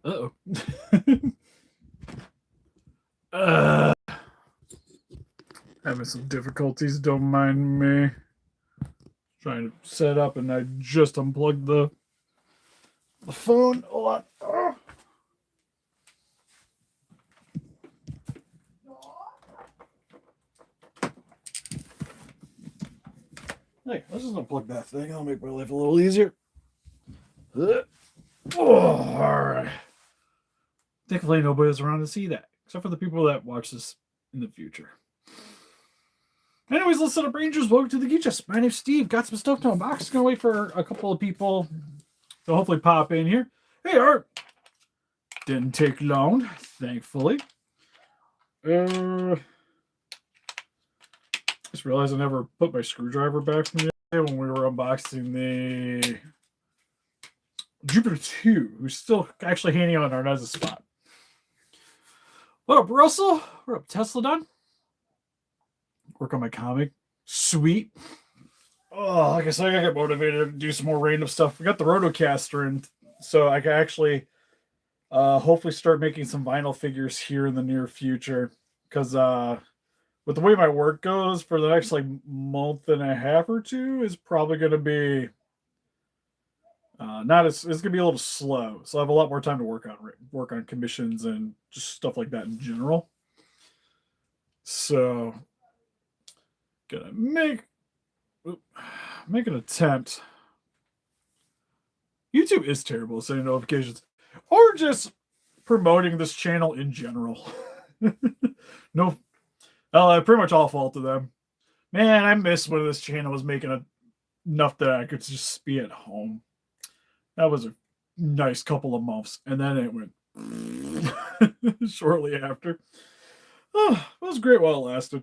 Uh-oh. uh, Having some difficulties, don't mind me. Trying to set up and I just unplugged the phone. Hold on. Hey, let's just unplug that thing. That'll make my life a little easier. Alright. Thankfully, nobody's around to see that, except for the people that watch this in the future. Anyways, let's set up Rangers. Welcome to the Geek Chest. My name's Steve. Got some stuff to unbox. Gonna wait for a couple of people to hopefully pop in here. Hey, Art. Didn't take long, thankfully. Just realized I never put my screwdriver back from the other day when we were unboxing the Jupiter 2, who's still actually hanging on our Arnez's spot. What up, Russell? What up, Tesla done? Work on my comic. Sweet. Oh, like I said, I gotta get motivated to do some more random stuff. We got the Rotocaster, and so I can actually hopefully start making some vinyl figures here in the near future. Because with the way my work goes for the next like month and a half or two is probably going to be not as it's going to be a little slow. So I have a lot more time to work on commissions and just stuff like that in general. So gonna make an attempt. YouTube is terrible at sending notifications or just promoting this channel in general. No, pretty much all fault of them. Man, I miss when this channel was making enough that I could just be at home. That was a nice couple of months, and then it went shortly after. Oh, it was great while it lasted.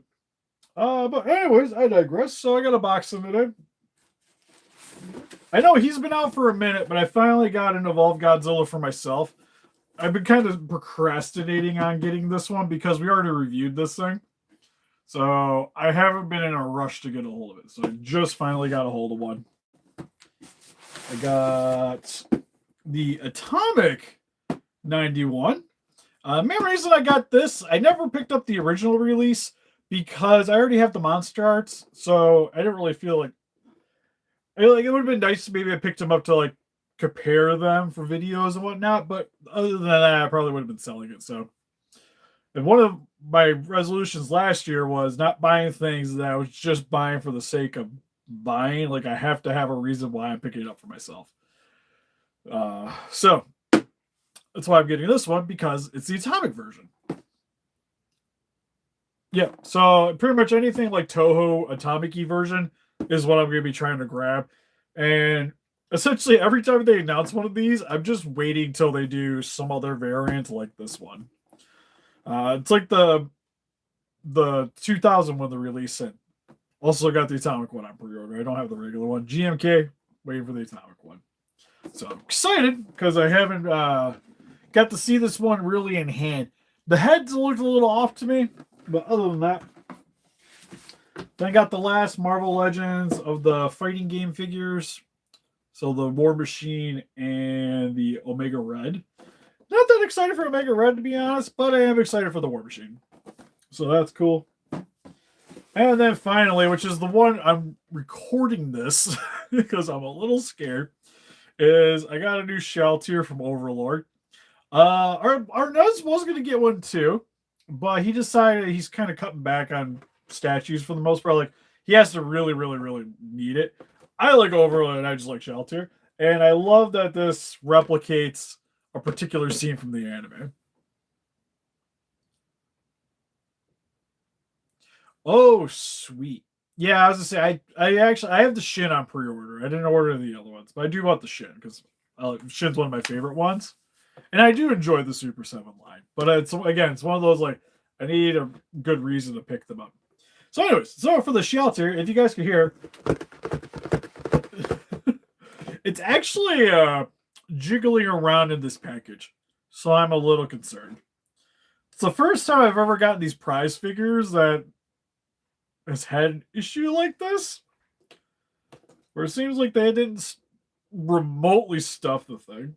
But anyways, I digress. So I got a box in today. I know he's been out for a minute, but I finally got an Evolved Godzilla for myself. I've been kind of procrastinating on getting this one because we already reviewed this thing. So I haven't been in a rush to get a hold of it. So I just finally got a hold of one. I got the Atomic 91. Main reason I got this, I never picked up the original release because I already have the monster arts. So I didn't really feel like it would have been nice to maybe I picked them up to like compare them for videos and whatnot, but other than that, I probably would have been selling it. So, and one of my resolutions last year was not buying things that I was just buying for the sake of buying. Like I have to have a reason why I'm picking it up for myself. So that's why I'm getting this one, because it's the Atomic version. Yeah, so pretty much anything like Toho Atomic-y version is what I'm going to be trying to grab. And essentially, every time they announce one of these, I'm just waiting till they do some other variant like this one. It's like the 2000 when the release it. Also got the Atomic one on pre-order. I don't have the regular one. GMK, waiting for the Atomic one. So I'm excited because I haven't got to see this one really in hand. The heads looked a little off to me, but other than that, then I got the last Marvel Legends of the fighting game figures. So the War Machine and the Omega Red. Not that excited for Omega Red, to be honest, but I am excited for the War Machine. So that's cool. And then finally, which is the one I'm recording this because I'm a little scared, is I got a new shell tier from Overlord. Our Nuz was going to get one too, but he decided he's kind of cutting back on statues for the most part. Like, he has to really, really, really need it. I like Overlord and I just like shell tier. And I love that this replicates a particular scene from the anime. Oh, sweet. Yeah, I was gonna say I have the Shin on pre-order. I didn't order the other ones, but I do want the Shin because Shin's one of my favorite ones, and I do enjoy the Super 7 line. But it's one of those like I need a good reason to pick them up. So, anyways, so for the shelter, if you guys can hear, it's actually jiggling around in this package, so I'm a little concerned. It's the first time I've ever gotten these prize figures that has had an issue like this, where it seems like they didn't remotely stuff the thing.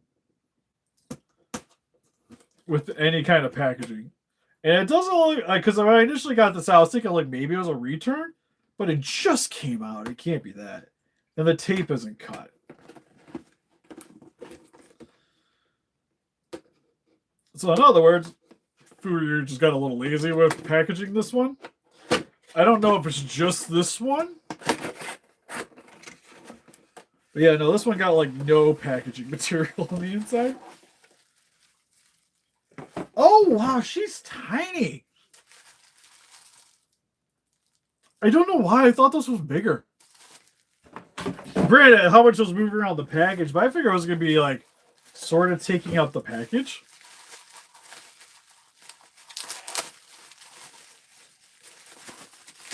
with any kind of packaging. And it doesn't look like, because when I initially got this out, I was thinking like maybe it was a return, but it just came out. It can't be that. And the tape isn't cut. So in other words, Fury just got a little lazy with packaging this one. I don't know if it's just this one. But yeah, no, this one got like no packaging material on the inside. Oh, wow, she's tiny. I don't know why. I thought this was bigger. Granted, how much was moving around the package, but I figured it was going to be like sort of taking out the package.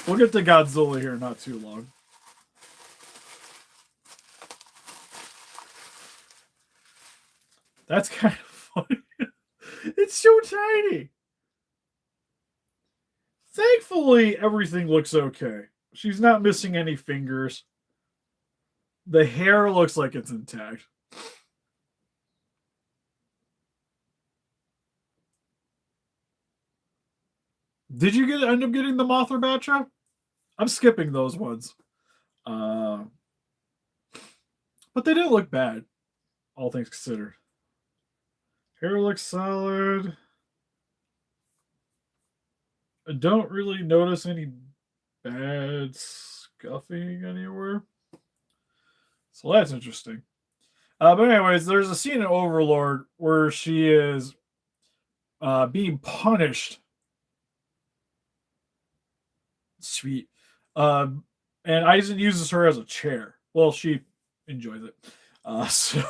We'll get to Godzilla here not too long. That's kind of funny. It's so tiny. Thankfully, everything looks okay. She's not missing any fingers. The hair looks like it's intact. Did you end up getting the Mothra Batra? I'm skipping those ones. But they didn't look bad, all things considered. Hair looks solid. I don't really notice any bad scuffing anywhere. So that's interesting. But anyways, there's a scene in Overlord where she is being punished. Sweet. And Aizen uses her as a chair. Well, she enjoys it. So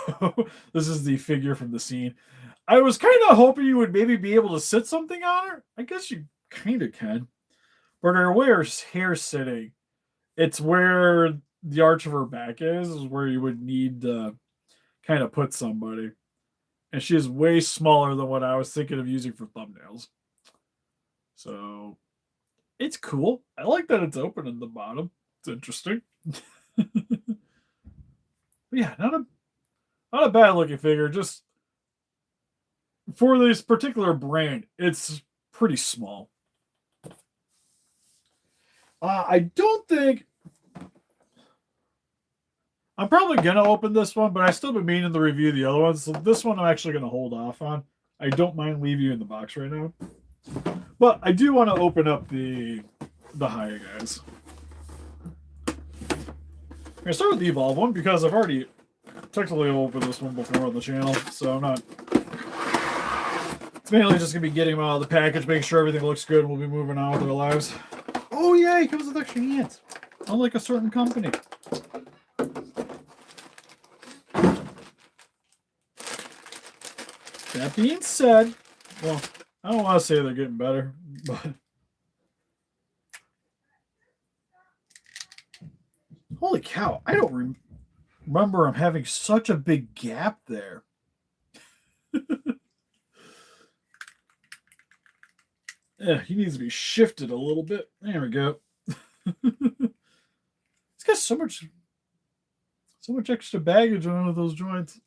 this is the figure from the scene. I was kind of hoping you would maybe be able to sit something on her. I guess you kind of can. But her way her hair's sitting, it's where the arch of her back is where you would need to kind of put somebody. And she is way smaller than what I was thinking of using for thumbnails. So it's cool. I like that it's open in the bottom. It's interesting. Yeah, not a bad looking figure. Just for this particular brand, it's pretty small. I don't think I'm probably gonna open this one, but I still been meaning to review the other ones. So this one I'm actually gonna hold off on. I don't mind leaving you in the box right now, but I do want to open up the Hiya guys. I'm gonna start with the Evolve one because I've already technically opened this one before on the channel, so I'm not. It's mainly just gonna be getting them out of the package, making sure everything looks good, and we'll be moving on with our lives. Oh yeah, he comes with extra hands, unlike a certain company. That being said, well, I don't want to say they're getting better, but holy cow, I don't remember him having such a big gap there. Yeah, he needs to be shifted a little bit. There we go. He's got so much extra baggage on one of those joints.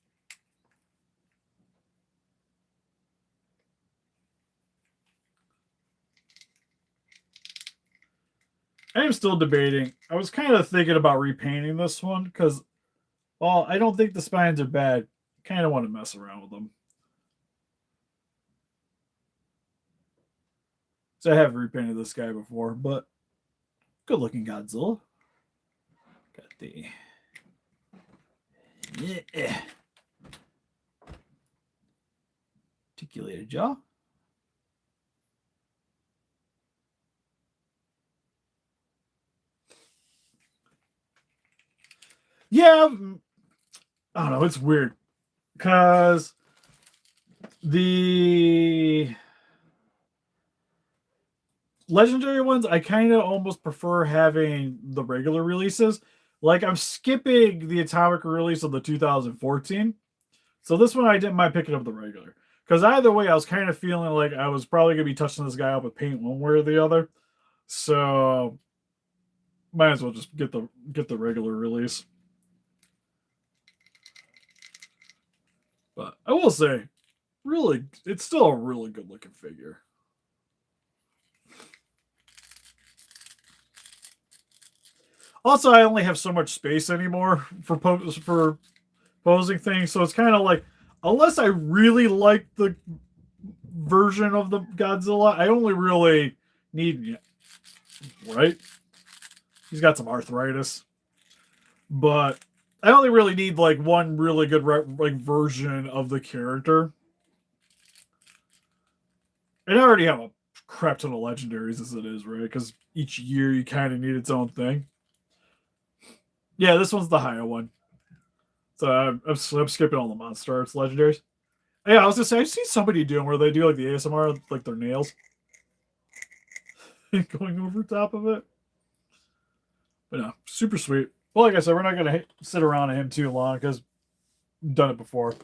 I am still debating. I was kind of thinking about repainting this one because, well, I don't think the spines are bad. I kind of want to mess around with them. So I have repainted this guy before, but good looking Godzilla. Got the articulated jaw. Yeah, I don't know. It's weird because the legendary ones, I kind of almost prefer having the regular releases. Like I'm skipping the atomic release of the 2014. So this one I didn't mind picking up the regular. Because either way, I was kind of feeling like I was probably going to be touching this guy up with paint one way or the other. So might as well just get the regular release. But I will say, really, it's still a really good looking figure. Also, I only have so much space anymore for posing things, so it's kind of like, unless I really like the version of the Godzilla, I only really need, right? He's got some arthritis, but I only really need like one really good like version of the character. And I already have a crap ton of legendaries as it is, right? Because each year you kind of need its own thing. Yeah, this one's the Hiya one. So I'm skipping all the monster arts legendaries. Yeah, I was gonna say I've seen somebody doing where they do like the ASMR, like their nails going over top of it. But no, super sweet. Well, like I said, we're not gonna sit around him too long because I've done it before.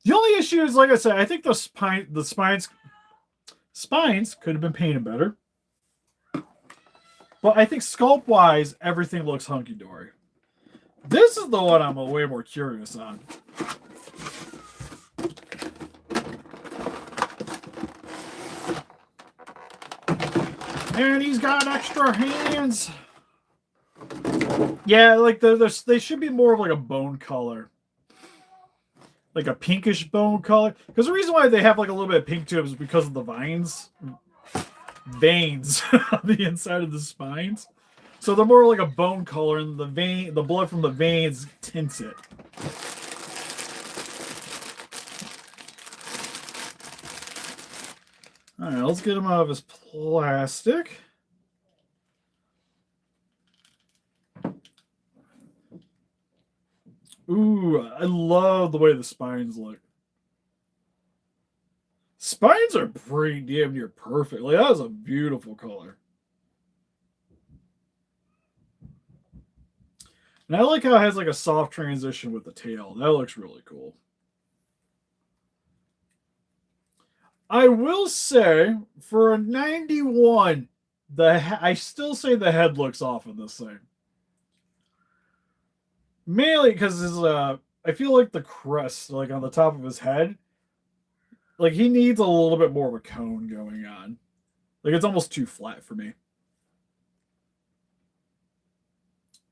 The only issue is, like I said, I think the spines could have been painted better. But I think sculpt wise, everything looks hunky dory. This is the one I'm way more curious on. And he's got extra hands. Yeah, like they should be more of like a bone color. Like a pinkish bone color. Because the reason why they have like a little bit of pink to it is because of the veins on the inside of the spines. So they're more like a bone color, and the blood from the veins tints it. All right, let's get him out of his plastic. Ooh, I love the way the spines look. Spines are pretty damn near perfect. Like, that is a beautiful color. And I like how it has like a soft transition with the tail. That looks really cool. I will say, for a 91, I still say the head looks off in this thing. Mainly because I feel like the crest, like on the top of his head, like he needs a little bit more of a cone going on. Like it's almost too flat for me.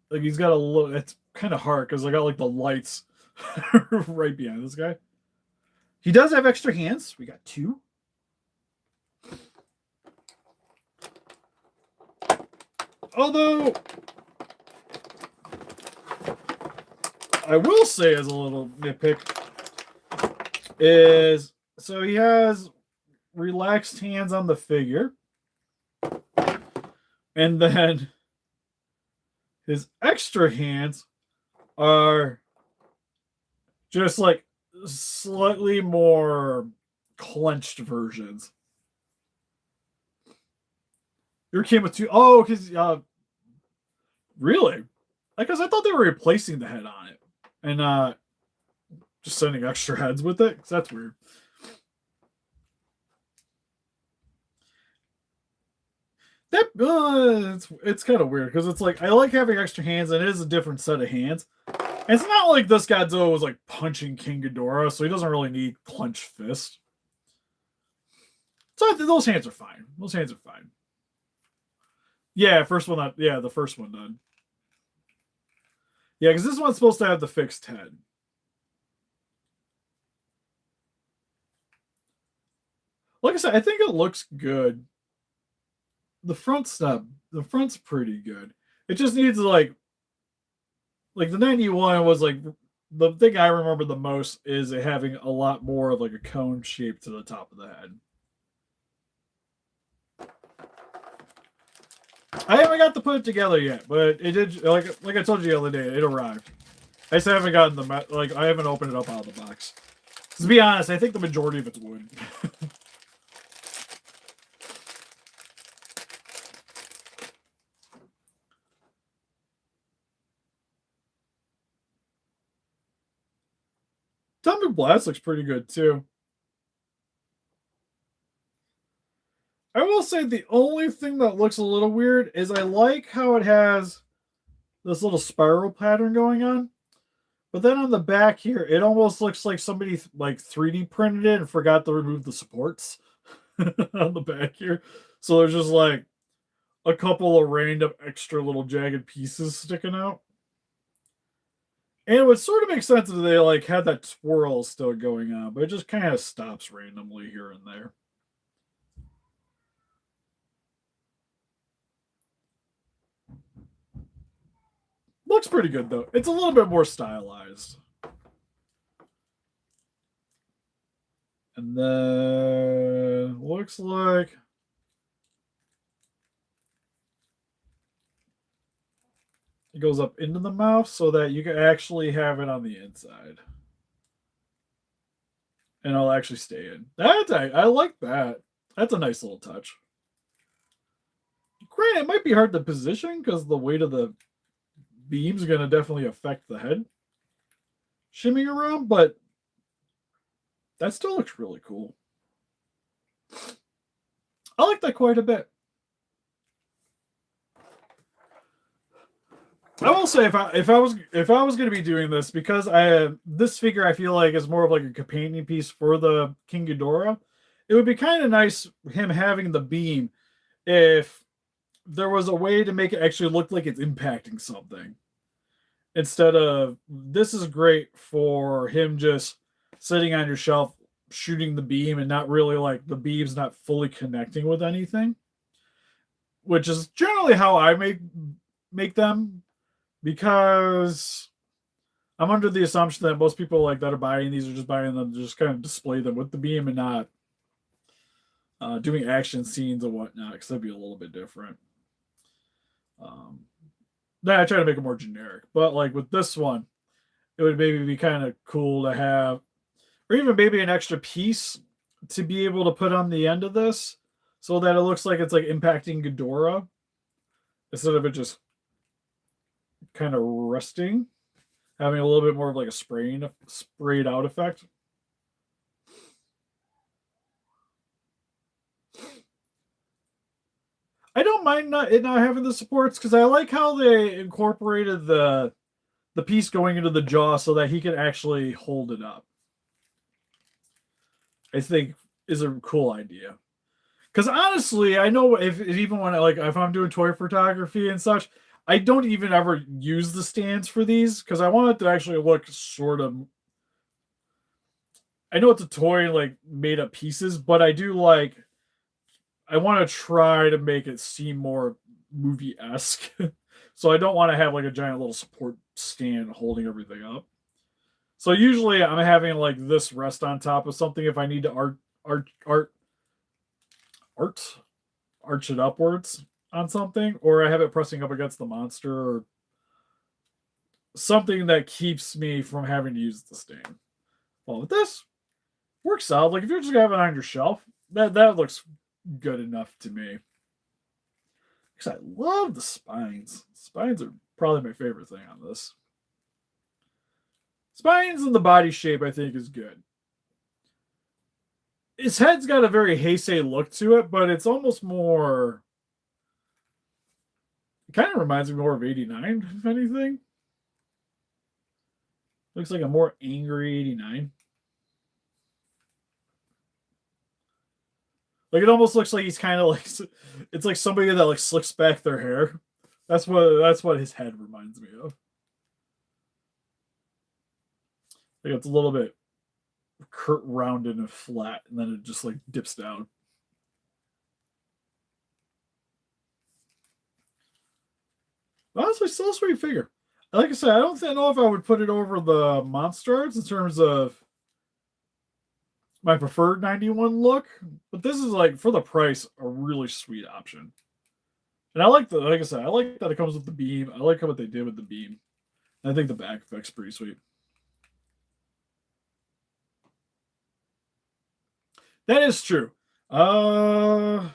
Like he's got a little. It's kind of hard because I got like the lights right behind this guy. He does have extra hands. We got 2. Although I will say, as a little nitpick, is so he has relaxed hands on the figure, and then his extra hands are just like slightly more clenched versions. Your came with 2. Oh, because really? Because I thought they were replacing the head on it and just sending extra heads with it. Because that's weird. That it's kind of weird because it's like I like having extra hands, and it is a different set of hands. And it's not like this Godzilla was like punching King Ghidorah, so he doesn't really need clenched fist. So those hands are fine. Those hands are fine. Yeah, first one. Yeah, the first one done. Yeah, because this one's supposed to have the fixed head. Like I said, I think it looks good. The front's pretty good. It just needs like the 91 was like the thing I remember the most is it having a lot more of like a cone shape to the top of the head. I haven't got to put it together yet, but it did. Like I told you the other day, it arrived. I just haven't gotten I haven't opened it up out of the box. To be honest, I think the majority of it's wood. Atomic Blast looks pretty good too. I will say the only thing that looks a little weird is I like how it has this little spiral pattern going on, But then on the back here, it almost looks like somebody like 3D printed it and forgot to remove the supports on the back here. So there's just like a couple of random extra little jagged pieces sticking out. And it would sort of make sense if they like had that twirl still going on, but it just kind of stops randomly here and there. Looks pretty good though. It's a little bit more stylized. And then looks like it goes up into the mouth so that you can actually have it on the inside. And it'll actually stay in. I like that. That's a nice little touch. Granted, it might be hard to position because the weight of the beam's going to definitely affect the head shimming around, but that still looks really cool. I like that quite a bit. I will say if I was going to be doing this, because this figure I feel like is more of like a companion piece for the King Ghidorah, it would be kind of nice him having the beam if there was a way to make it actually look like it's impacting something. Instead of, this is great for him just sitting on your shelf shooting the beam and not really like the beam's not fully connecting with anything, which is generally how I make them, because I'm under the assumption that most people like that are buying these are just buying them to just kind of display them with the beam and not doing action scenes and whatnot, because that'd be a little bit different. Then I try to make it more generic, but like with this one, it would maybe be kind of cool to have, or even maybe an extra piece to be able to put on the end of this, so that it looks like it's like impacting Ghidorah instead of it just kind of resting, having a little bit more of like a sprayed out effect. I don't mind it not having the supports, because I like how they incorporated the piece going into the jaw so that he can actually hold it up. I think is a cool idea. Because honestly, I know if even when if I'm doing toy photography and such, I don't even ever use the stands for these because I want it to actually look sort of. I know it's a toy like made up pieces, but I do like. I want to try to make it seem more movie esque, so I don't want to have like a giant little support stand holding everything up. So usually I'm having like this rest on top of something if I need to arch it upwards on something, or I have it pressing up against the monster or something that keeps me from having to use the stand. Well, with this, works out. Like if you're just gonna have it on your shelf, that looks good enough to me. Because I love the spines. Spines are probably my favorite thing on this. Spines and the body shape, I think, is good. His head's got a very Heisei look to it, but it's almost more. It kind of reminds me more of 89, if anything. Looks like a more angry 89. Like it almost looks like he's kind of like, it's like somebody that like slicks back their hair. That's what his head reminds me of. Like it's a little bit rounded and flat, and then it just like dips down. Honestly, still a sweet figure. Like I said, I don't know if I would put it over the Monstars in terms of my preferred 91 look, but this is like for the price a really sweet option. And I like like I said, I like that it comes with the beam. I like what they did with the beam. I think the back effect's pretty sweet. That is true. I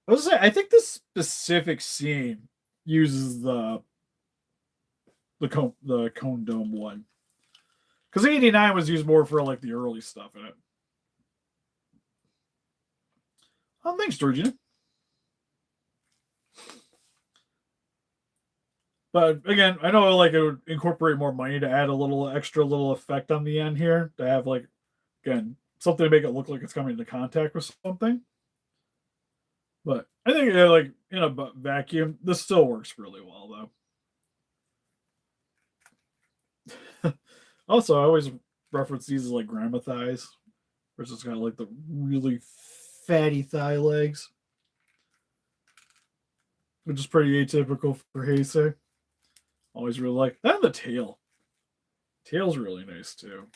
was say I think this specific scene uses the cone dome one, because 89 was used more for like the early stuff in it. Thanks, Georgina. But again, I know like it would incorporate more money to add a little extra little effect on the end here to have like again something to make it look like it's coming into contact with something. But I think like in a vacuum, this still works really well though. Also, I always reference these as like grandma thighs, which is kind of like the really fatty thigh legs, which is pretty atypical for Heisei. Always really like that. And the tail. Tail's really nice too.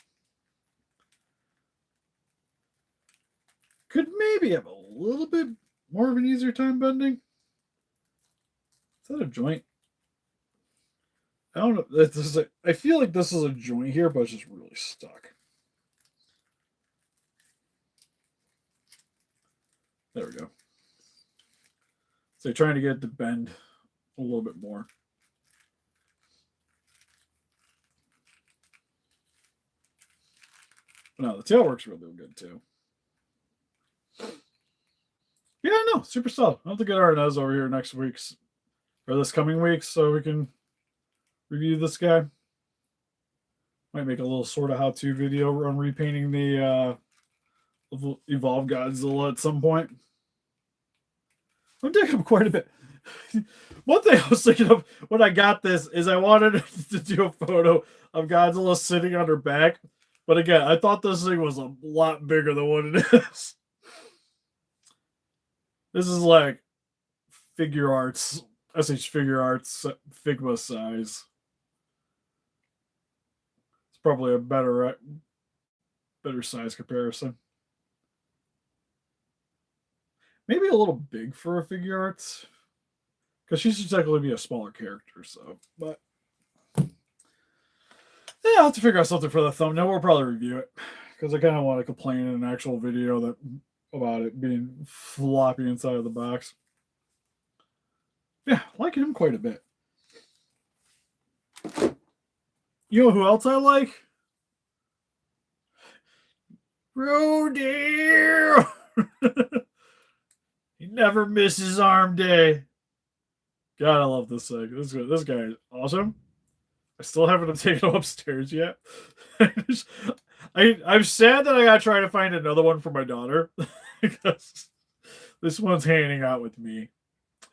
Could maybe have a little bit more of an easier time bending. Is that a joint? I don't know. This is I feel like this is a joint here, but it's just really stuck. There we go. So trying to get it to bend a little bit more. No, the tail works really good too. Yeah, no, super solid. I'll have to get Arnez over here next week's or this coming week so we can review this guy. Might make a little sort of how-to video on repainting the Evolved Godzilla at some point. I'm digging him quite a bit. One thing I was thinking of when I got this is I wanted to do a photo of Godzilla sitting on her back. But again, I thought this thing was a lot bigger than what it is. This is like figure arts, SH figure arts, Figma size. It's probably a better size comparison. Maybe a little big for a figure arts. Because she should technically be a smaller character, so. But. Yeah, I'll have to figure out something for the thumbnail. We'll probably review it. Because I kind of want to complain in an actual video about it being floppy inside of the box. Yeah, liking him quite a bit. You know who else I like? Rodeo! He never misses arm day. God, I love this thing. This guy is awesome. I still haven't taken him upstairs yet. I'm sad that I gotta try to find another one for my daughter. Because this one's hanging out with me.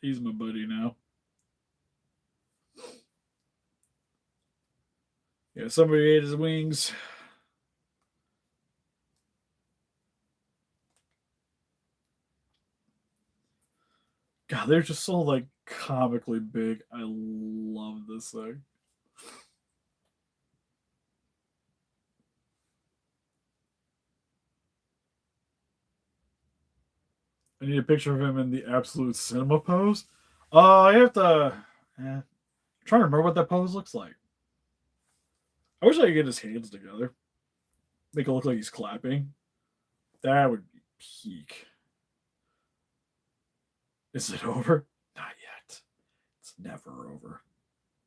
He's my buddy now. Yeah, somebody ate his wings. God, they're just so like comically big. I love this thing. I need a picture of him in the absolute cinema pose. I have to. I'm trying to remember what that pose looks like. I wish I could get his hands together, make it look like he's clapping. That would be peak. Is it over? Not yet. It's never over.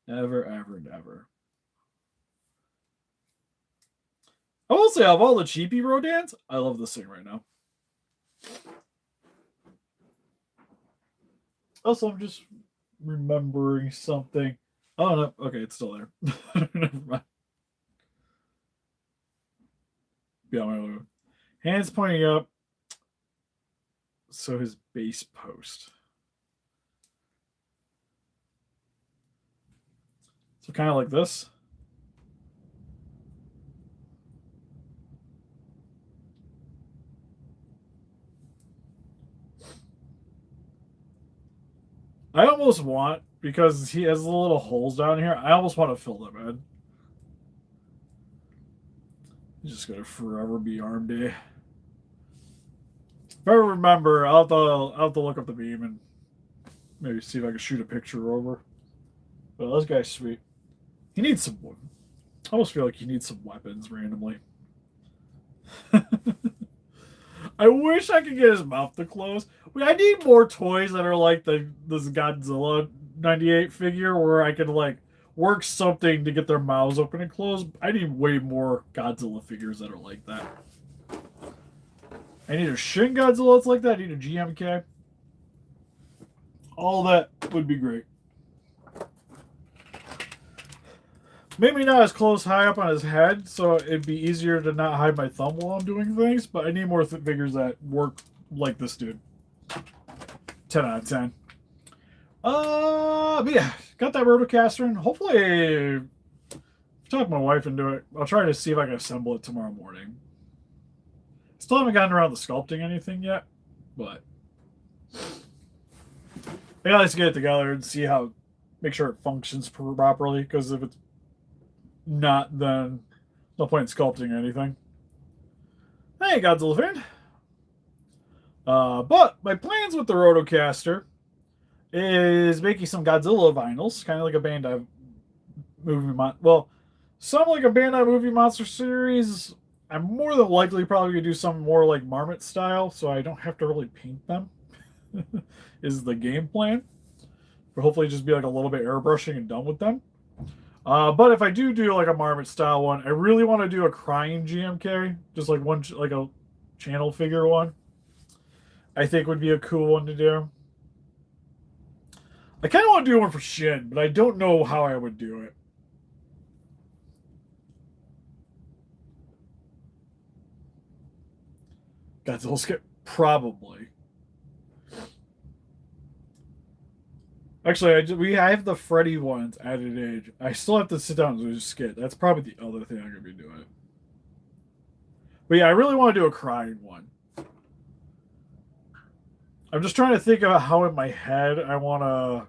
Never, ever, never. I will say, of all the cheapy Rodans, I love this thing right now. Also, I'm just remembering something. Oh, no. Okay, it's still there. Never mind. Yeah, my hands pointing up. So his base post. So kind of like this. I almost want, because he has the little holes down here, I almost want to fill them in. He's just going to forever be arm day. If I remember, I'll have to look up the beam and maybe see if I can shoot a picture over. But this guy's sweet. He needs some. I almost feel like he needs some weapons randomly. I wish I could get his mouth to close. I need more toys that are like this Godzilla 98 figure where I can like work something to get their mouths open and closed. I need way more Godzilla figures that are like that. I need a Shin Godzilla that's like that. I need a GMK. All that would be great. Maybe not as close high up on his head, so it'd be easier to not hide my thumb while I'm doing things, but I need more figures that work like this dude. 10 out of 10. But yeah, got that rotocaster, and hopefully talk my wife into it. I'll try to see if I can assemble it tomorrow morning. Still haven't gotten around to sculpting anything yet, but I gotta get it together and see how, make sure it functions properly, because if it's not, then no point in sculpting anything. Hey, Godzilla fan. But my plans with the rotocaster is making some Godzilla vinyls, kind of like a Bandai movie well, some like a Bandai movie monster series. I'm more than likely probably gonna do some more like Marmot style, so I don't have to really paint them. Is the game plan. But hopefully just be like a little bit airbrushing and done with them. But if I do like a Marmot style one, I really want to do a crying GMK, just like one, like a channel figure one. I think would be a cool one to do. I kind of want to do one for Shin, but I don't know how I would do it. Godzilla skip? Probably. Actually, I have the Freddy ones at an age. I still have to sit down and do a skit. That's probably the other thing I'm going to be doing. But yeah, I really want to do a crying one. I'm just trying to think about how in my head I want to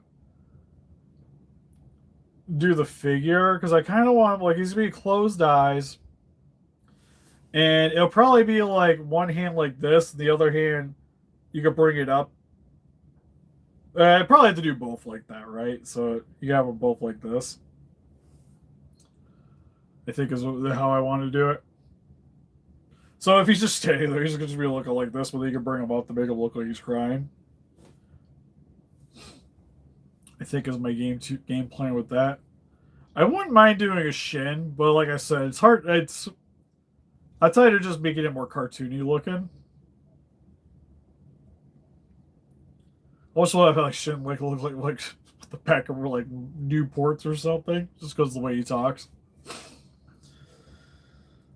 do the figure, because I kind of want, like, he's going to be closed eyes. And it'll probably be like one hand like this, the other hand you could bring it up. I probably have to do both like that, right? So you have them both like this. I think is how I want to do it. So if he's just standing there, he's going to be looking like this, but then you can bring him up to make him look like he's crying. I think is my game plan with that. I wouldn't mind doing a Shin, but like I said, it's hard. I tell you to just making it more cartoony looking. Also, I feel like Shin look like the back of like Newports or something, just because of the way he talks.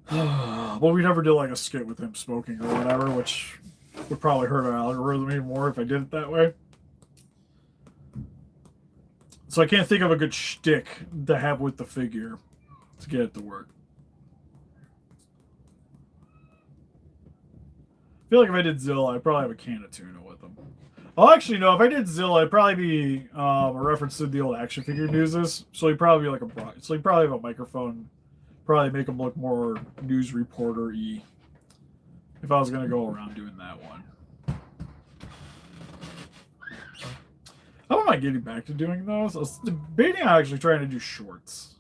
But we never did like a skit with him smoking or whatever, which would probably hurt our algorithm even more if I did it that way. So I can't think of a good shtick to have with the figure to get it to work. I feel like if I did Zilla, I'd probably have a can of tuna with them. Oh, actually, no. If I did Zilla, it'd probably be a reference to the old action figure newses. So he'd probably be like so he'd probably have a microphone. Probably make him look more news reporter-y. If I was going to go around doing that one. How am I getting back to doing those? I was debating on actually trying to do shorts.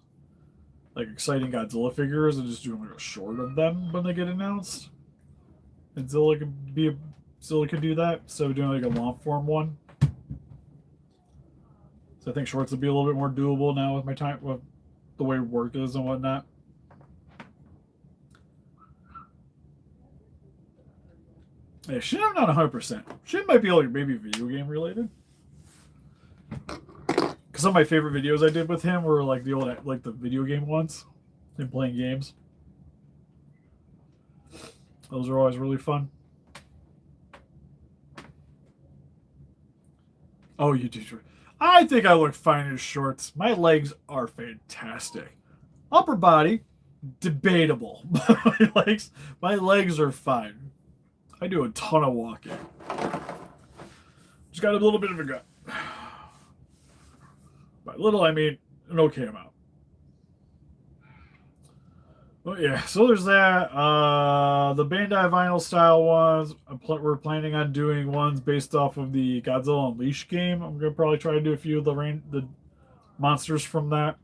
Like exciting Godzilla figures and just doing like a short of them when they get announced. And Zilla could do that, so doing like a long form one. So I think shorts would be a little bit more doable now with my time, with the way work is and whatnot. Yeah, Shin, I'm not 100%. Shin might be like maybe video game related. Because some of my favorite videos I did with him were like the old, like the video game ones, him playing games. Those are always really fun. Oh, you do. I think I look fine in shorts. My legs are fantastic. Upper body, debatable. my legs are fine. I do a ton of walking. Just got a little bit of a gut. By little, I mean an okay amount. Well, yeah, so there's that. The Bandai vinyl style ones. We're planning on doing ones based off of the Godzilla Unleashed game. I'm gonna probably try to do a few of the monsters from that.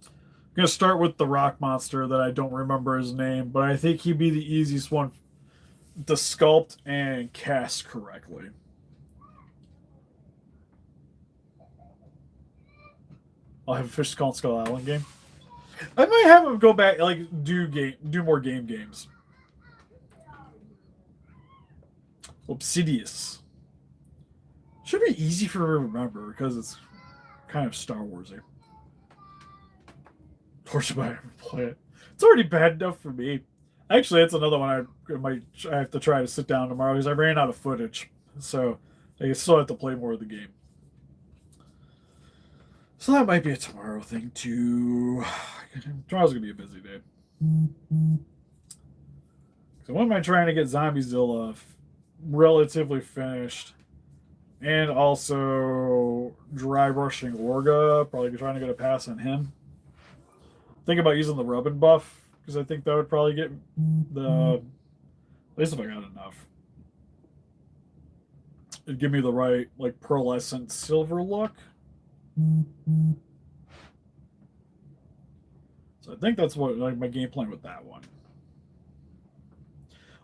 I'm gonna start with the rock monster that I don't remember his name, but I think he'd be the easiest one to sculpt and cast correctly. I'll have a Fish Skull Island game. I might have him go back, like do more games. Obsidious should be easy for me to remember because it's kind of Star Warsy. Portion I haven't play it. It's already bad enough for me. Actually, that's another one I have to try to sit down tomorrow because I ran out of footage, so I still have to play more of the game. So that might be a tomorrow thing too. Tomorrow's gonna be a busy day. So when am I trying to get Zombiezilla relatively finished? And also dry brushing Orga, probably trying to get a pass on him. Think about using the Rubbin buff, because I think that would probably get the, at least if I got enough. It'd give me the right, like, pearlescent silver look. So I think that's what, like, my game plan with that one.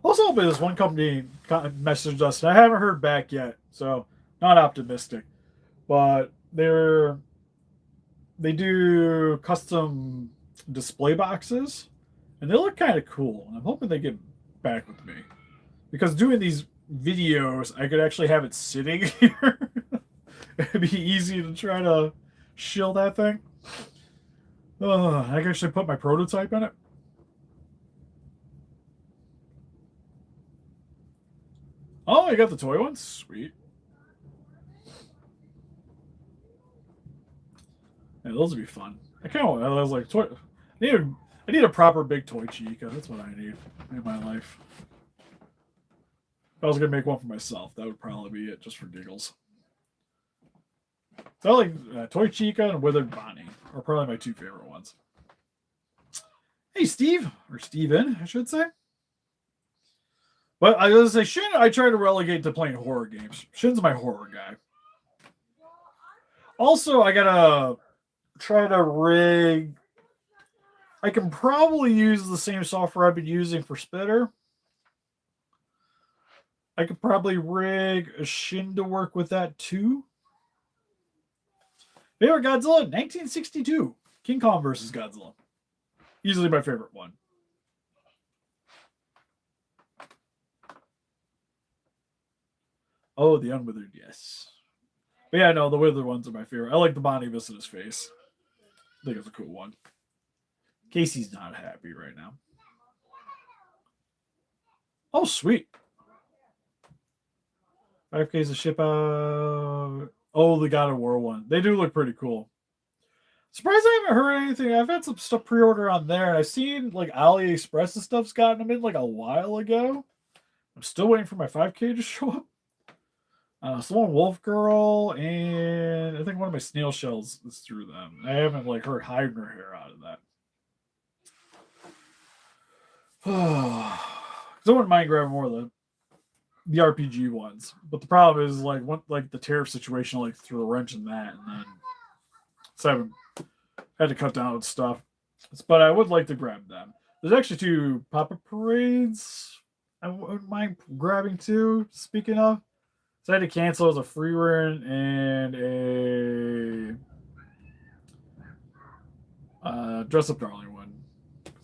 Also, this one company messaged us, and I haven't heard back yet, so not optimistic. But they do custom display boxes, and they look kind of cool. And I'm hoping they get back with me, because doing these videos, I could actually have it sitting here. It'd be easy to try to shill that thing. I can actually put my prototype in it. Oh, I got the toy ones? Sweet. Yeah, those would be fun. I was like, toy. I need a proper big toy Chica. That's what I need in my life. If I was gonna make one for myself, that would probably be it, just for giggles. So I like Toy Chica and Withered Bonnie are probably my two favorite ones. Hey, Steve, or Steven, I should say. But I was gonna say, Shin, I try to relegate to playing horror games. Shin's my horror guy. Also, I gotta try to rig. I can probably use the same software I've been using for Spitter. I could probably rig a Shin to work with that too. Favorite Godzilla, 1962. King Kong versus Godzilla. Easily my favorite one. Oh, the Unwithered, yes. But yeah, no, the Withered ones are my favorite. I like the Bonnie Visita's face. I think it's a cool one. Casey's not happy right now. Oh, sweet. 5K's a ship out. Oh, the God of War one. They do look pretty cool. Surprised I haven't heard anything. I've had some stuff pre-order on there, and I've seen like AliExpress and stuff's gotten them in like a while ago. I'm still waiting for my 5K to show up. Someone Wolf Girl, and I think one of my snail shells is through them. I haven't like heard hide her hair out of that. I wouldn't mind grabbing more of the RPG ones, but the problem is like the tariff situation like threw a wrench in that, and then so I haven't had to cut down on stuff. But I would like to grab them. There's actually 2 pop-up parades I wouldn't mind grabbing too. Speaking of, so I had to cancel as a free run and a dress up darling one.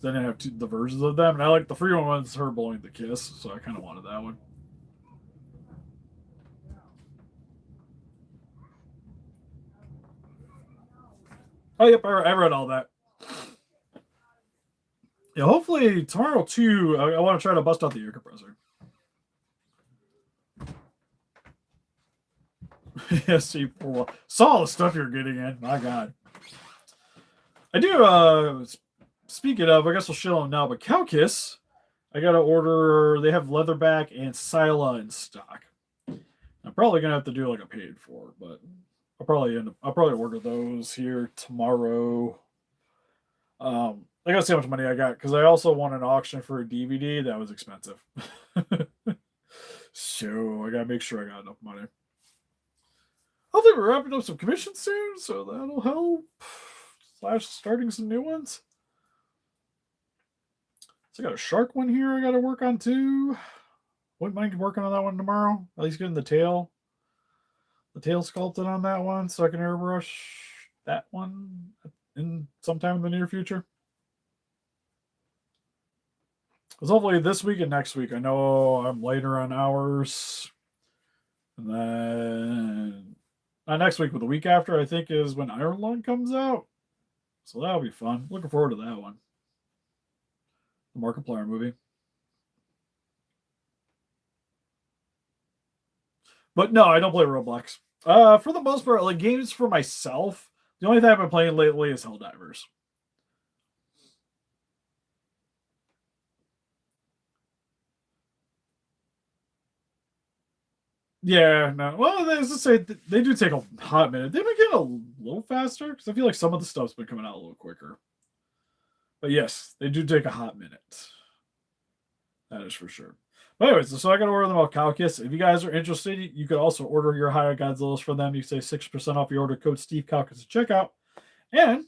Then I have the versions of them, and I like the free one one's her blowing the kiss, so I kind of wanted that one. Oh, yep, I read all that. Yeah, hopefully tomorrow too. I want to try to bust out the air compressor. Yes, you saw all the stuff you're getting in. My God, I do. Speaking of, I guess we'll show them now. But Cowkiss, I gotta order. They have Leatherback and Scylla in stock. I'm probably gonna have to do like a paid for, but I'll probably order those here tomorrow. I gotta see how much money I got because I also won an auction for a DVD that was expensive. So I gotta make sure I got enough money. I think we're wrapping up some commissions soon, so that'll help. / starting some new ones. So I got a shark one here I gotta work on too. Wouldn't mind working on that one tomorrow. At least getting the tail sculpted on that one so I can airbrush that one in sometime in the near future. Because hopefully this week and next week. I know I'm later on hours. And then not next week, but the week after, I think, is when Iron Lung comes out. So that'll be fun. Looking forward to that one. The Markiplier movie. But no, I don't play Roblox. For the most part, like games for myself, the only thing I've been playing lately is Helldivers. Yeah, no. Well, as I say, they do take a hot minute. They've been getting a little faster because I feel like some of the stuff's been coming out a little quicker. But yes, they do take a hot minute. That is for sure. But anyways, so I got to order them off Calcus. If you guys are interested, you could also order your Hiya Godzillas from them. You say 6% off your order code Steve Calcus at checkout. And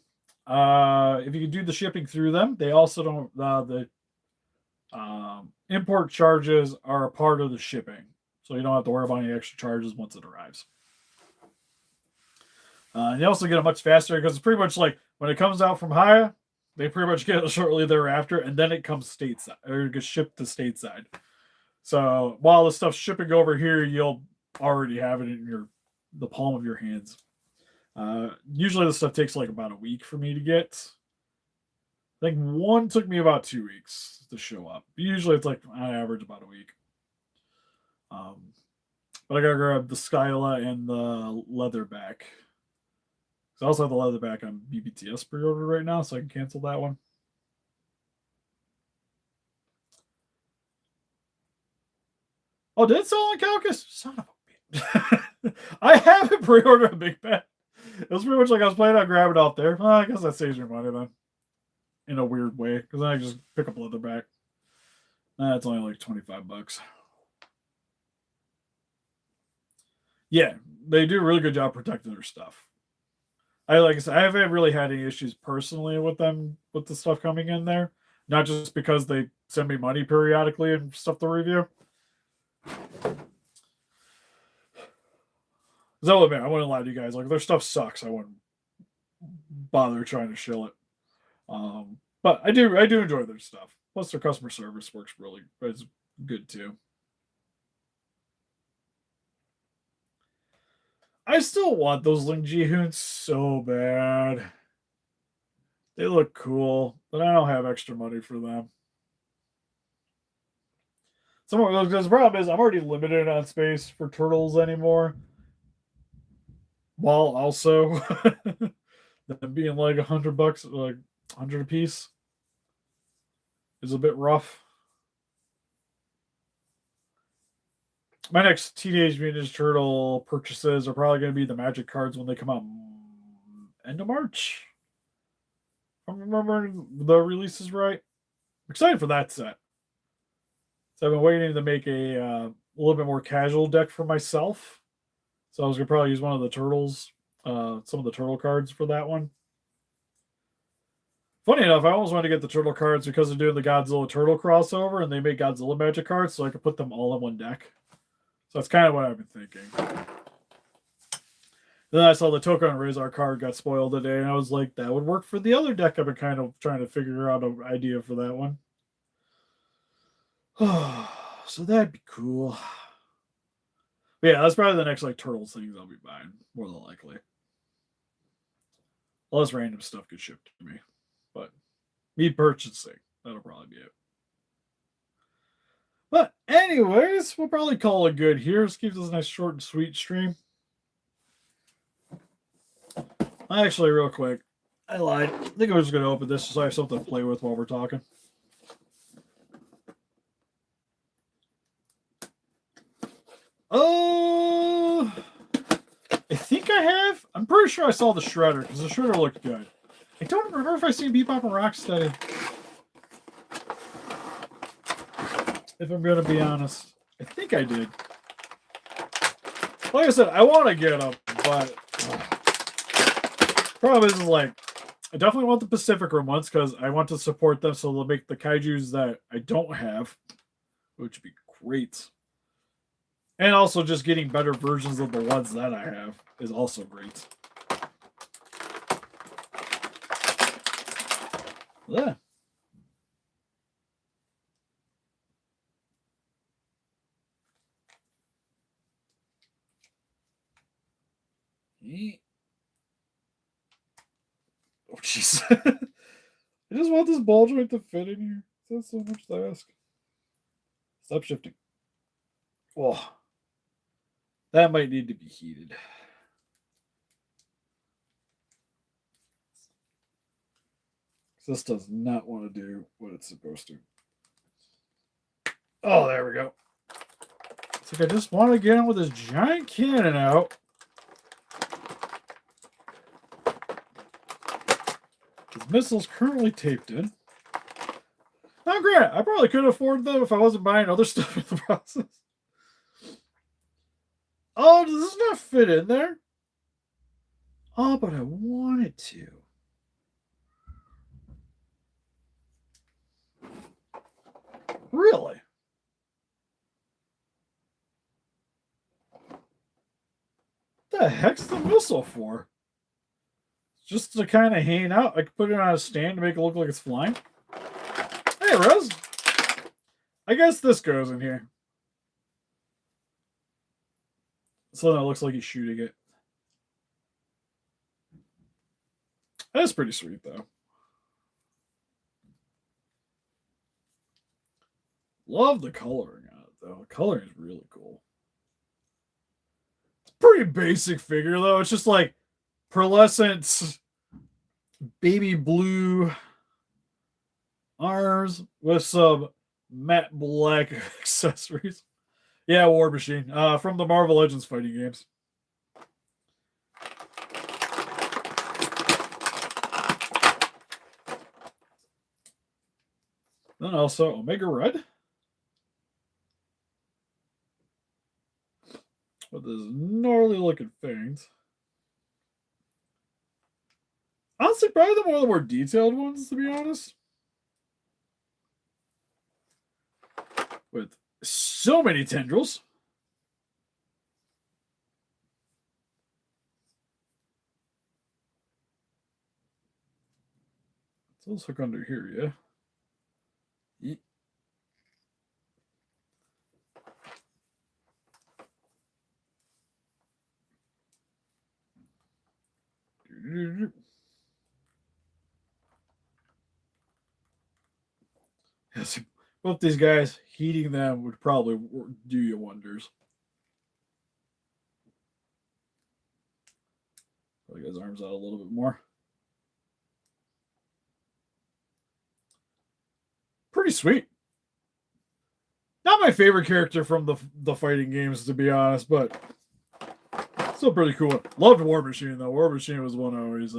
if you can do the shipping through them, they also don't the import charges are a part of the shipping, so you don't have to worry about any extra charges once it arrives. And you also get it much faster because it's pretty much like when it comes out from Hiya, they pretty much get it shortly thereafter, and then it comes stateside or it gets shipped to stateside. So while the stuff's shipping over here, you'll already have it in the palm of your hands. Usually the stuff takes like about a week for me to get. I think one took me about 2 weeks to show up. Usually it's like on average about a week. But I gotta grab the Skyla and the Leatherback. I also have the Leatherback on BBTS pre-order right now, so I can cancel that one. Oh, did it sell on Calcus? Son of a bitch. I haven't pre-ordered a Big Bet. It was pretty much like I was planning on grabbing it off there. Well, I guess that saves your money then. In a weird way, because then I just pick up Leatherback. That's only like $25. Yeah, they do a really good job protecting their stuff. Like I said, I haven't really had any issues personally with them with the stuff coming in there. Not just because they send me money periodically and stuff to review. So I wouldn't lie to you guys. Like if their stuff sucks, I wouldn't bother trying to shill it. But I do enjoy their stuff. Plus their customer service works really is good too. I still want those Ling Ji-hoons so bad. They look cool, but I don't have extra money for them. Because the problem is I'm already limited on space for turtles anymore. While also them being like $100, like 100 a piece, is a bit rough. My next Teenage Mutant Ninja Turtle purchases are probably going to be the Magic cards when they come out end of March. If I'm remembering the releases right. I'm excited for that set. So I've been waiting to make a little bit more casual deck for myself. So I was going to probably use one of the turtles, some of the turtle cards for that one. Funny enough, I almost wanted to get the turtle cards because they're doing the Godzilla turtle crossover and they make Godzilla Magic cards so I could put them all in one deck. So that's kind of what I've been thinking. Then I saw the Toka and Razor card got spoiled today, and I was like, that would work for the other deck. I've been kind of trying to figure out an idea for that one. So that'd be cool. But yeah, that's probably the next like Turtles things I'll be buying, more than likely. Unless random stuff gets shipped to me. But me purchasing, that'll probably be it. But anyways, we'll probably call it good here. Let's keep this a nice short and sweet stream. Actually, real quick, I lied. I think I was going to open this so I have something to play with while we're talking. Oh, I think I have. I'm pretty sure I saw the Shredder because the Shredder looked good. I don't remember if I seen Bebop and Rocksteady. If I'm going to be honest, I think I did. Like I said, I want to get them, but problem is like I definitely want the Pacific Rim ones because I want to support them so they'll make the kaijus that I don't have, which would be great. And also just getting better versions of the ones that I have is also great. Yeah. Oh, jeez. I just want this ball joint to fit in here. That's so much to ask. Stop shifting. Oh, that might need to be heated. This does not want to do what it's supposed to. Oh, there we go. It's like I just want to get him with his giant cannon out. His missile's currently taped in. Now, granted, I probably could afford them if I wasn't buying other stuff in the process. Oh, does this not fit in there? Oh, but I want it to. Really? What the heck's the missile for? Just to kind of hang out. I could put it on a stand to make it look like it's flying. Hey, Rose. I guess this goes in here. So then it looks like he's shooting it. That's pretty sweet, though. Love the coloring on it, though. The coloring is really cool. It's a pretty basic figure, though. It's just like pearlescent baby blue arms with some matte black accessories. Yeah, War Machine. From the Marvel Legends fighting games. Then also Omega Red. With his gnarly looking fangs. Honestly, probably one of the more detailed ones, to be honest. With so many tendrils. Let's hook under here, yeah. Yes, both these guys, heating them would probably do you wonders. Probably get his arms out a little bit more. Pretty sweet. Not my favorite character from the fighting games, to be honest, but still pretty cool. Loved War Machine, though. War Machine was one I always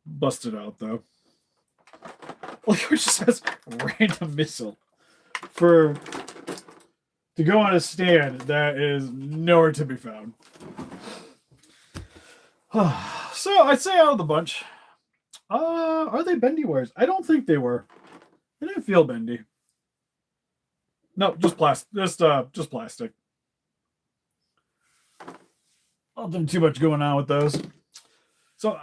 busted out, though. Like, it just has random missile to go on a stand that is nowhere to be found. So I'd say out of the bunch, are they bendy wires? I don't think they were. They didn't feel bendy. No, just plastic. Just plastic. Nothing too much going on with those. So,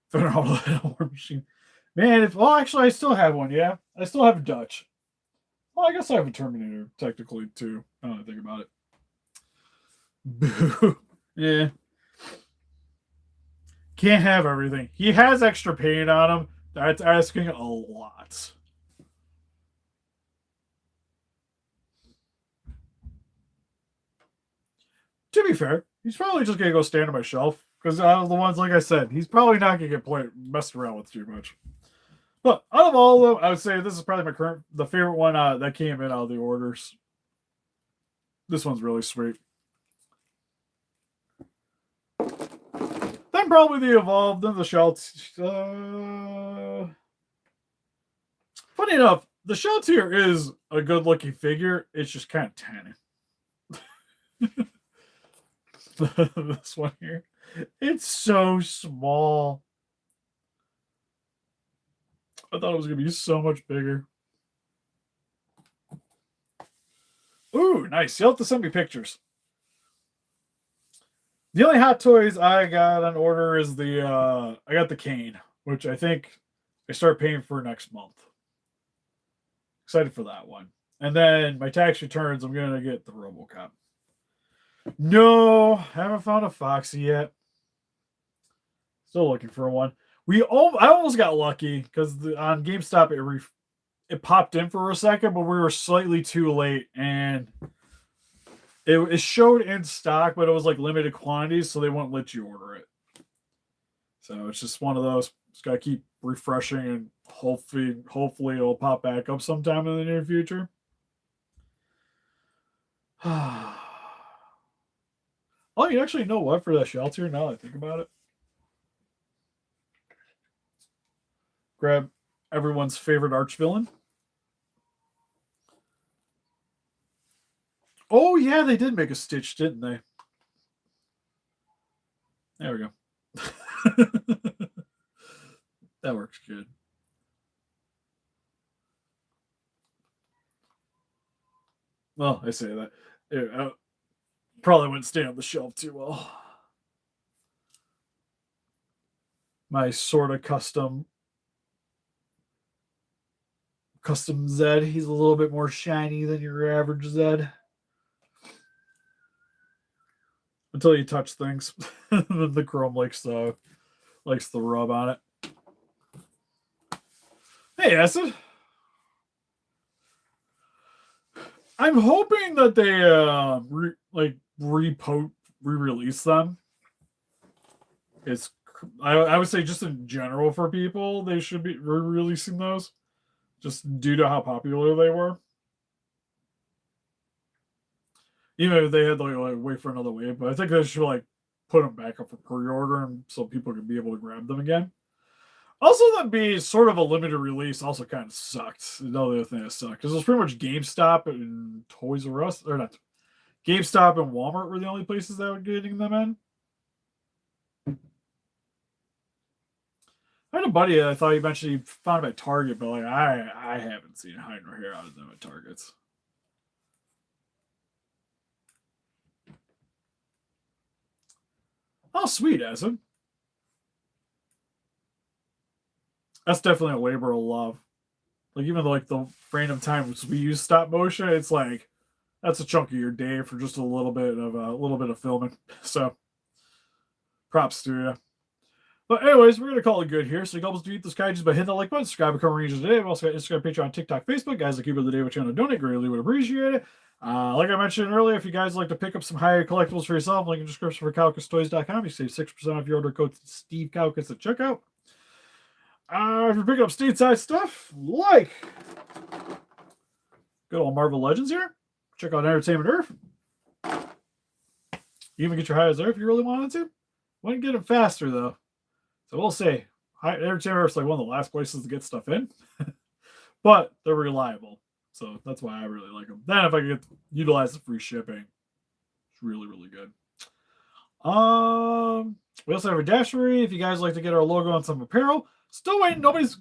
phenomenal War Machine. Man, actually, I still have one. Yeah, I still have a Dutch. Well, I guess I have a Terminator technically too. I don't think about it. Boo. Yeah. Can't have everything. He has extra paint on him. That's asking a lot. To be fair, he's probably just gonna go stand on my shelf because out of the ones, like I said, he's probably not gonna get messed around with too much. But out of all of them, I would say this is probably the favorite one that came in out of the orders. This one's really sweet. Then probably the Evolved, then the Shell. Funny enough, the Shell Tier is a good looking figure. It's just kind of tiny. This one here. It's so small. I thought it was going to be so much bigger. Ooh, nice. You'll have to send me pictures. The only Hot Toys I got on order is I got the cane, which I think I start paying for next month. Excited for that one. And then my tax returns, I'm going to get the RoboCop. No, haven't found a Foxy yet. Still looking for one. I almost got lucky because on GameStop it popped in for a second, but we were slightly too late, and it showed in stock, but it was like limited quantities, so they won't let you order it. So it's just one of those. Just gotta keep refreshing, and hopefully it'll pop back up sometime in the near future. Oh, you actually know what for the shelter? Now that I think about it, grab everyone's favorite arch villain. Oh yeah, they did make a Stitch, didn't they? There we go. That works good. Well, I say that. It probably wouldn't stay on the shelf too well. My sort of custom Zed. He's a little bit more shiny than your average Zed. Until you touch things, the chrome likes the rub on it. Hey, Acid. I'm hoping that they re-release them. It's I would say just in general for people, they should be re-releasing those, just due to how popular they were. Even if they had to like wait for another wave, but I think they should like put them back up for pre-order, and so people can be able to grab them again. Also, that be sort of a limited release also kind of sucked. Another thing that sucked because it was pretty much GameStop and Toys R Us, or not GameStop and Walmart were the only places that were getting them in. I had a buddy that I thought he eventually found them at Target, but like I haven't seen hide nor hair out of them at Targets. Oh, sweet, Essen. That's definitely a labor of love. Like even like the random times we use stop motion, it's like that's a chunk of your day for just a little bit of filming. So props to you. But anyways, we're gonna call it good here. So you can almost defeat this kaijus by hitting the like button, subscribe, become a ranger today. We've also got Instagram, Patreon, TikTok, Facebook. Guys, the keeper of the day, what you want to donate, greatly would appreciate it. Like I mentioned earlier, if you guys like to pick up some higher collectibles for yourself, link in the description for CalcusToys.com. You save 6% off your order. Code Steve Calcus at checkout. If you're picking up stateside stuff, like good old Marvel Legends here, check out Entertainment Earth. You even get your highs there if you really wanted to. Wouldn't get them faster though. So we'll say Entertainment Earth's like one of the last places to get stuff in, but they're reliable. So that's why I really like them. Then if I could utilize the free shipping, it's really, really good. We also have a Dashery. If you guys like to get our logo on some apparel, still waiting. Nobody's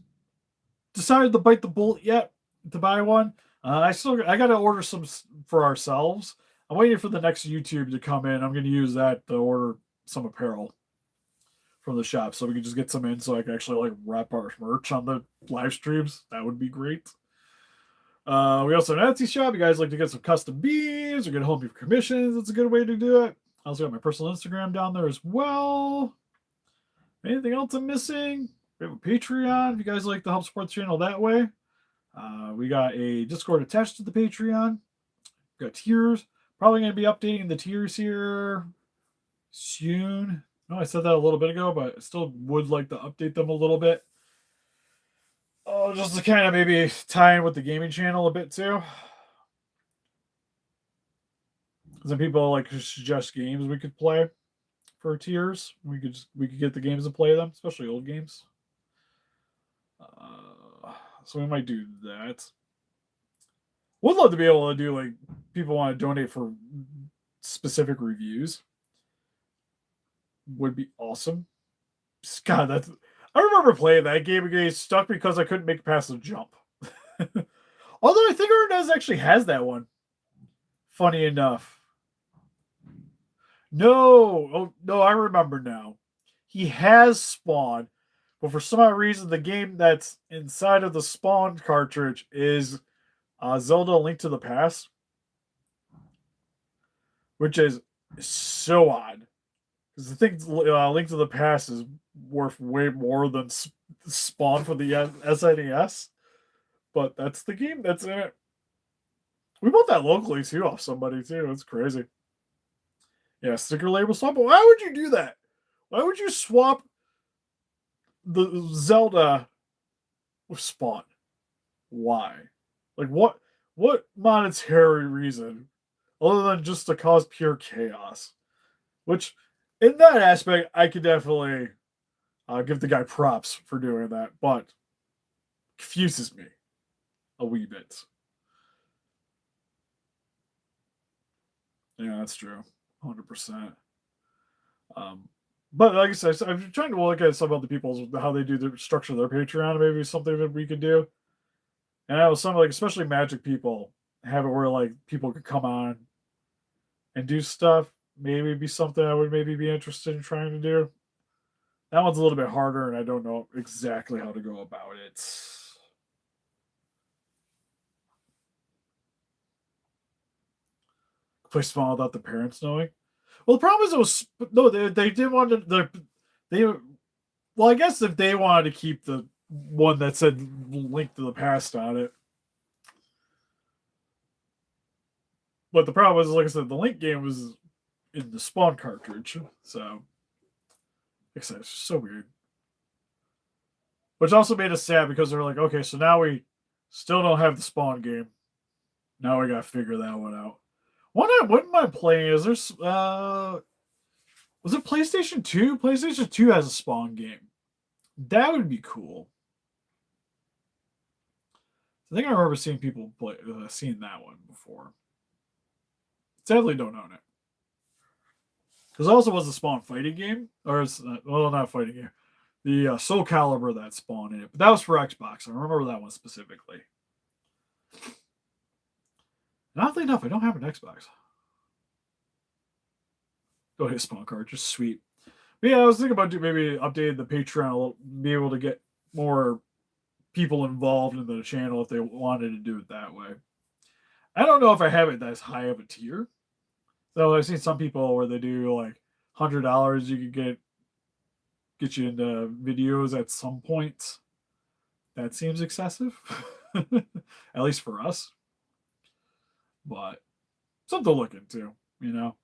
decided to bite the bullet yet to buy one. I got to order some for ourselves. I'm waiting for the next YouTube to come in. I'm going to use that to order some apparel from the shop, so we can just get some in, so I can actually like wrap our merch on the live streams. That would be great. We also have an Etsy shop. You guys like to get some custom beads or get home your commissions? It's a good way to do it. I also got my personal Instagram down there as well. Anything else I'm missing? We have a Patreon if you guys like to help support the channel that way. We got a Discord attached to the Patreon. We got tiers. Probably going to be updating the tiers here soon. No, I said that a little bit ago, but I still would like to update them a little bit. Oh, just to kind of maybe tie in with the gaming channel a bit too. Some people like to suggest games we could play for tiers. We could get the games and play them, especially old games. So we might do that. Would love to be able to do like people want to donate for specific reviews. Would be awesome. God, I remember playing that game again. Stuck because I couldn't make past the jump. Although I think Ernest actually has that one. Funny enough. No, I remember now. He has Spawn, but for some odd reason, the game that's inside of the Spawn cartridge is Zelda: Link to the Past, which is so odd. Because I think Link to the Past is worth way more than Spawn for the SNES. But that's the game that's in it. We bought that locally too off somebody too. It's crazy. Yeah, sticker label swap. But why would you do that? Why would you swap the Zelda with Spawn? Why? Like what monetary reason other than just to cause pure chaos? Which in that aspect, I could definitely give the guy props for doing that, but confuses me a wee bit. Yeah, that's true, 100%. Um, but like I said, I'm trying to look at some other people's how they do the structure of their Patreon. Maybe something that we could do. And I was some like especially Magic people have it where like people could come on and do stuff. Maybe be something I would maybe be interested in trying to do. That one's a little bit harder, and I don't know exactly how to go about it. Play small without the parents knowing. Well, the problem is it was no. They didn't want to. They well, I guess if they wanted to keep the one that said "Link to the Past" on it, but the problem was, like I said, the Link game was in the Spawn cartridge, so like I said, it's so weird. Which also made us sad because they're like, okay, so now we still don't have the Spawn game. Now we got to figure that one out. What I wouldn't mind playing is there's was it PlayStation 2? PlayStation 2 has a Spawn game. That would be cool. I think I remember seeing people play seeing that one before. Sadly, don't own it. Because also was a Spawn fighting game, or it's well, not fighting game. The Soul Calibur that Spawn in it, but that was for Xbox. I remember that one specifically. And oddly enough, I don't have an Xbox. Go ahead, Spawn card, just sweet. But yeah, I was thinking about maybe updating the Patreon a little, be able to get more people involved in the channel if they wanted to do it that way. I don't know if I have it that high of a tier. So I've seen some people where they do like $100. You could get you into videos at some point. That seems excessive, at least for us. But something to look into, you know.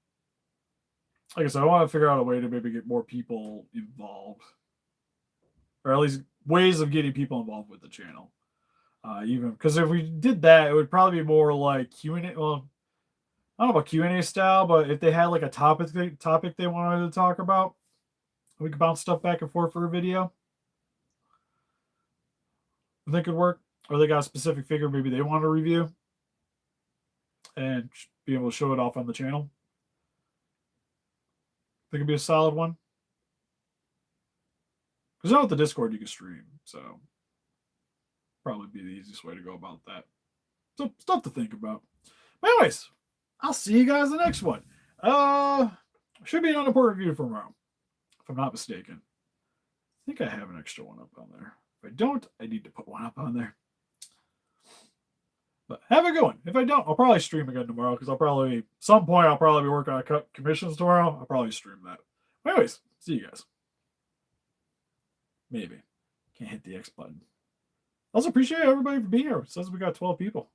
Like I said, I want to figure out a way to maybe get more people involved, or at least ways of getting people involved with the channel. Even because if we did that, it would probably be more like Q&A. Well, I don't know about Q&A style, but if they had like a topic they wanted to talk about, we could bounce stuff back and forth for a video. I think it could work. Or they got a specific figure maybe they want to review and be able to show it off on the channel. I think it'd be a solid one. Because now with the Discord you can stream, so probably be the easiest way to go about that. So stuff to think about. But anyways, I'll see you guys in the next one. Should be an unimportant review from tomorrow, if I'm not mistaken. I think I have an extra one up on there. If I don't, I need to put one up on there. But have a good one. If I don't, I'll probably stream again tomorrow because I'll probably be working on commissions tomorrow. I'll probably stream that. But anyways, see you guys. Maybe. Can't hit the X button. Also appreciate everybody for being here. It says we got 12 people.